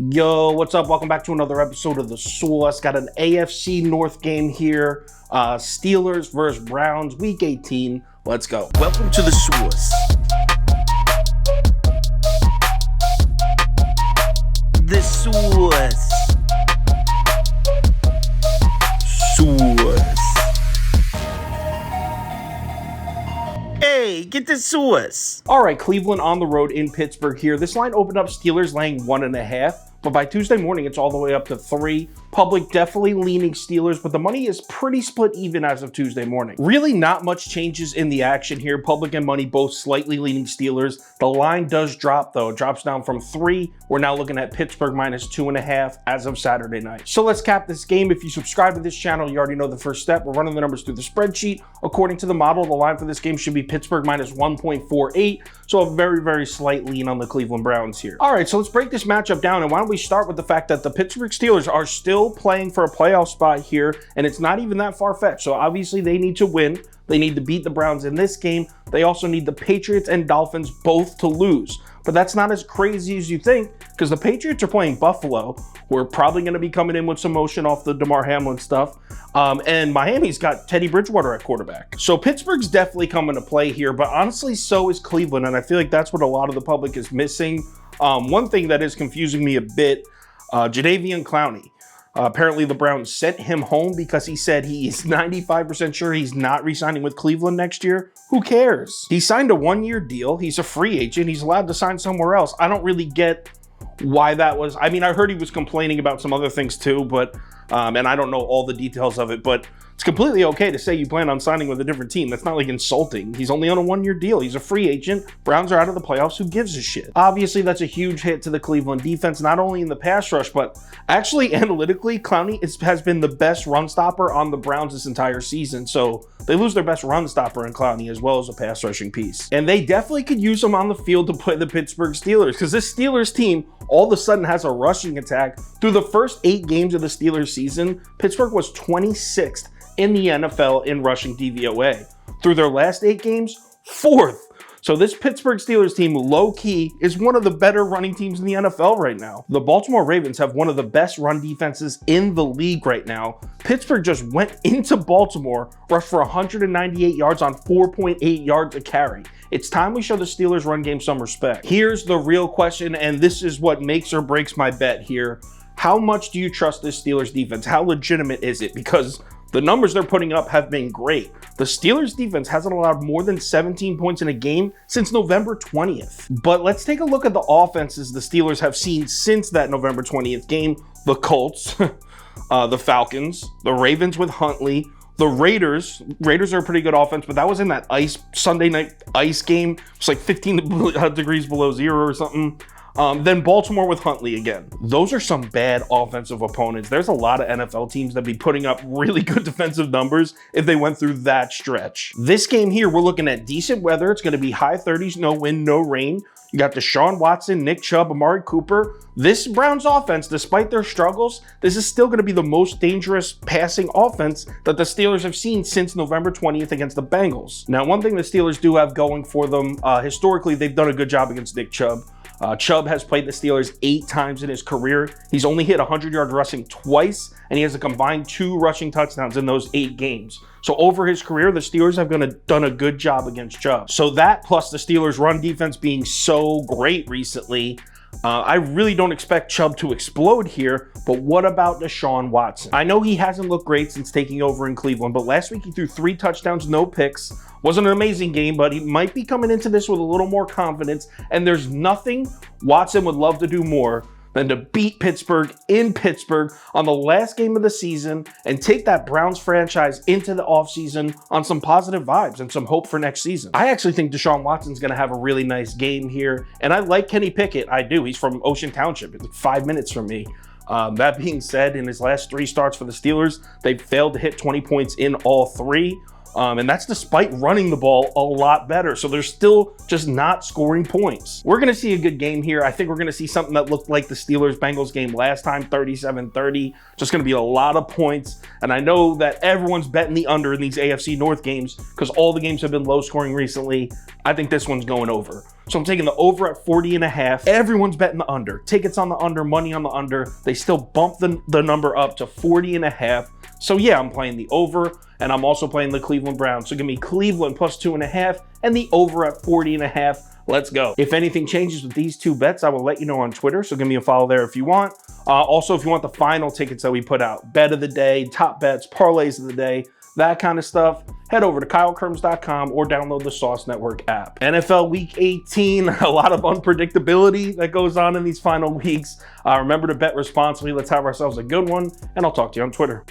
Yo, what's up? Welcome back to another episode of The Sauce. Got an AFC North game here. Steelers versus Browns, Week 18. Let's go. Welcome to The Sauce. The Sauce. Sauce. Hey, get the sauce. All right, Cleveland on the road in Pittsburgh here. This line opened up Steelers laying 1.5, but by Tuesday morning, it's all the way up to 3. Public definitely leaning Steelers, but the money is pretty split even as of Tuesday morning. Really not much changes in the action here. Public and money both slightly leaning Steelers. The line does drop though. It drops down from 3. We're now looking at Pittsburgh minus 2.5 as of Saturday night. So let's cap this game. If you subscribe to this channel, you already know the first step. We're running the numbers through the spreadsheet. According to the model, the line for this game should be Pittsburgh minus 1.48. So a very, very slight lean on the Cleveland Browns here. All right, so let's break this matchup down. And why don't we start with the fact that the Pittsburgh Steelers are still playing for a playoff spot here, and it's not even that far-fetched. So obviously they need to win. They need to beat the Browns in this game. They also need the Patriots and Dolphins both to lose. But that's not as crazy as you think, because the Patriots are playing Buffalo. We're probably going to be coming in with some motion off the DeMar Hamlin stuff. And Miami's got Teddy Bridgewater at quarterback. So Pittsburgh's definitely coming to play here, but honestly, so is Cleveland. And I feel like that's what a lot of the public is missing. One thing that is confusing me a bit, Jadeveon Clowney. Apparently the Browns sent him home because he said he is 95% sure he's not re-signing with Cleveland next year. Who cares? He signed a 1-year deal. He's a free agent. He's allowed to sign somewhere else. I don't really get why that was. I mean, I heard he was complaining about some other things too, but and I don't know all the details of it, but it's completely okay to say you plan on signing with a different team. That's not like insulting. He's only on a 1-year deal. He's a free agent. Browns are out of the playoffs. Who gives a shit? Obviously, that's a huge hit to the Cleveland defense, not only in the pass rush, but actually analytically, Clowney has been the best run stopper on the Browns this entire season. So they lose their best run stopper in Clowney as well as a pass rushing piece. And they definitely could use him on the field to play the Pittsburgh Steelers, because this Steelers team all of a sudden has a rushing attack. Through the first 8 games of the Steelers season, Pittsburgh was 26th in the NFL in rushing DVOA. Through their last 8 games, 4th. So this Pittsburgh Steelers team, low-key, is one of the better running teams in the NFL right now. The Baltimore Ravens have one of the best run defenses in the league right now. Pittsburgh just went into Baltimore, rushed for 198 yards on 4.8 yards a carry. It's time we show the Steelers run game some respect. Here's the real question, and this is what makes or breaks my bet here. How much do you trust this Steelers defense? How legitimate is it? Because the numbers they're putting up have been great. The Steelers defense hasn't allowed more than 17 points in a game since November 20th. But let's take a look at the offenses the Steelers have seen since that November 20th game. The Colts, the Falcons, the Ravens with Huntley, the Raiders. Raiders are a pretty good offense, but that was in that Sunday night ice game. It's like 15 degrees below zero or something. Then Baltimore with Huntley again. Those are some bad offensive opponents. There's a lot of NFL teams that be putting up really good defensive numbers if they went through that stretch. This game here, we're looking at decent weather. It's going to be high 30s, no wind, no rain. You got Deshaun Watson, Nick Chubb, Amari Cooper. This Browns offense, despite their struggles, this is still going to be the most dangerous passing offense that the Steelers have seen since November 20th against the Bengals. Now, one thing the Steelers do have going for them, historically, they've done a good job against Nick Chubb. Chubb has played the Steelers 8 times in his career. He's only hit 100-yard rushing twice, and he has a combined 2 rushing touchdowns in those 8 games. So over his career, the Steelers have done a good job against Chubb. So that, plus the Steelers' run defense being so great recently, I really don't expect Chubb to explode here, but what about Deshaun Watson? I know he hasn't looked great since taking over in Cleveland, but last week he threw 3 touchdowns, no picks. Wasn't an amazing game, but he might be coming into this with a little more confidence, and there's nothing Watson would love to do more than to beat Pittsburgh in Pittsburgh on the last game of the season and take that Browns franchise into the offseason on some positive vibes and some hope for next season. I actually think Deshaun Watson's going to have a really nice game here, and I like Kenny Pickett. I do. He's from Ocean Township. It's like 5 minutes from me. That being said, in his last 3 starts for the Steelers, they've failed to hit 20 points in all 3. And that's despite running the ball a lot better. So they're still just not scoring points. We're going to see a good game here. I think we're going to see something that looked like the Steelers-Bengals game last time, 37-30. Just going to be a lot of points. And I know that everyone's betting the under in these AFC North games because all the games have been low scoring recently. I think this one's going over. So I'm taking the over at 40.5. Everyone's betting the under. Tickets on the under, money on the under. They still bump the number up to 40.5. So yeah, I'm playing the over, and I'm also playing the Cleveland Browns. So give me Cleveland plus 2.5 and the over at 40.5. Let's go. If anything changes with these two bets, I will let you know on Twitter. So give me a follow there if you want. Also, if you want the final tickets that we put out, bet of the day, top bets, parlays of the day, that kind of stuff, head over to KyleKirms.com or download the Sauce Network app. NFL Week 18, a lot of unpredictability that goes on in these final weeks. Remember to bet responsibly. Let's have ourselves a good one, and I'll talk to you on Twitter.